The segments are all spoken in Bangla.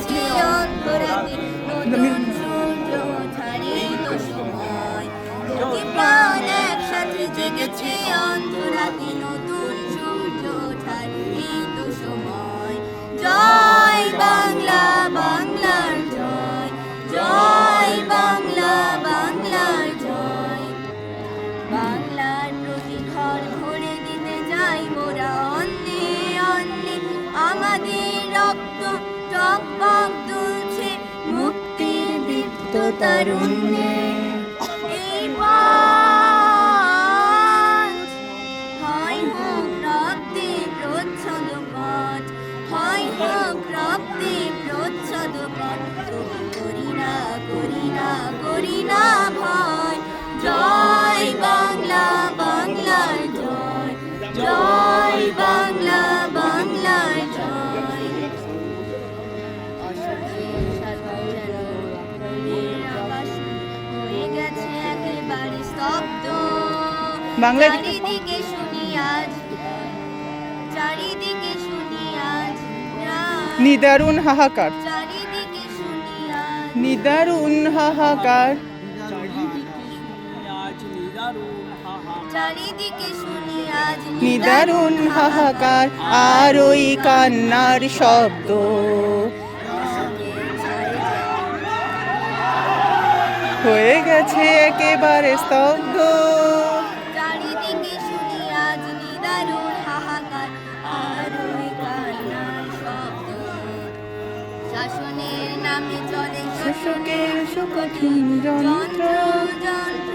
জেগেছে অন্তরাতে নতুন সূর্য ছাড়ে তো সময় দুটি প্রাণ একসাথে জেগেছে অন্তরাতে নতুন সূর্য ছাড়ে তো সময় জয় বাংলা বাংলার জয় জয় বাংলা বাংলার জয় বাংলার প্রতি ঘর ভরে দিতে যাই মোরা অন্নে অন্নে আমাদের রক্ত টকবক দুলছে মুক্তির দীপ্ত তারুণ্যে এই পথ হয় হোক রক্তে প্রচ্ছদ পথ হয় হোক রক্তে প্রচ্ছদ পথ তবু করি না করি না করি না ভয় জয় বাংলা বাংলার জয় জয় বাংলা বাংলার জয় অসহ্যের সাজানো রঙের আকাশ হয়ে গেছে একেবারে স্তব্ধ চারিদিকে শুনি আজ চারিদিকে শুনি আজ নিদারুণ হাহাকার চারিদিকে শুনি আজ নিদারুণ হাহাকার চারিদিকে শুনি আজ নিদারুণ হাহাকার আর ওই কান্নার শব্দ হয়ে গেছে একেবারে স্তব্ধ চারিদিকে শুনি আজ নিদারুণ হাহাকার আর ওই কান্নার শব্দ শাসনের নামে চলে শোষকের সুকঠিন যন্ত্র যন্ত্র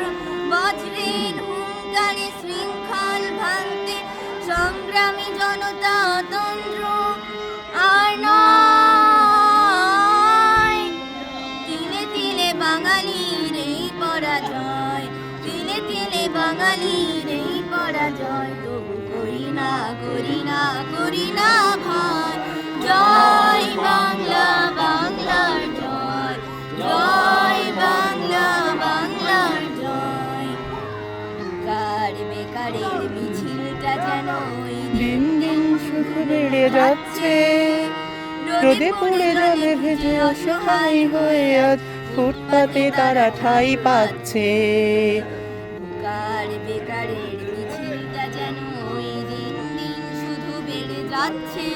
বজ্রের হুঙ্কারে শৃঙ্খল ভাঙতে সংগ্রামী জনতা তন্ত্র আর নয় তিলে তিলে বাঙালির এই পরাজয় তিলে তিলে বাঙালির এই পরাজয় তবু করি না করি না করি না ভয় জয় বাংলা বাংলার জয় জয় বাংলা বাংলার জয় কার বেকারের মিছিলটা যেন ওই দিন দিন শুধু বেড়ে যাচ্ছে রোদে পুড়ে জলে ভেজে অসহায় হয়ে আজ ফুটপাতে তারা ঠাঁই পাচ্ছে কার বেকারের মিছিলটা যেন ওই দিন দিন শুধু বেড়ে যাচ্ছে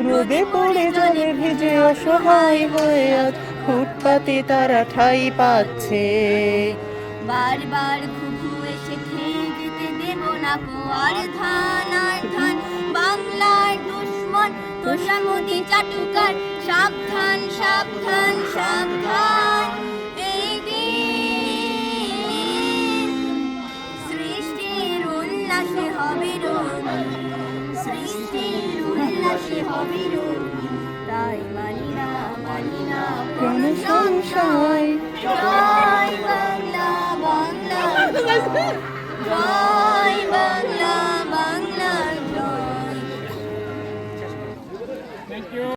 রোদে পড়ে জলে ভেজে অসহায় হয়ে আজ ফুটপাতে তারা ঠাঁই পাচ্ছে বারবার ঘুঘু এসে খেয়ে যেতে দেব না কো আর ধান বাংলার দুশ্মন তোষামতি চাটুকার সাবধান সাবধান সাবধান এই দিন সৃষ্টির উল্লাসে হবে রঙিন সৃষ্টির উল্লাসে হবে রঙিন তাই মানি না কোন সংশয় জয় বাংলা বাংলা জয়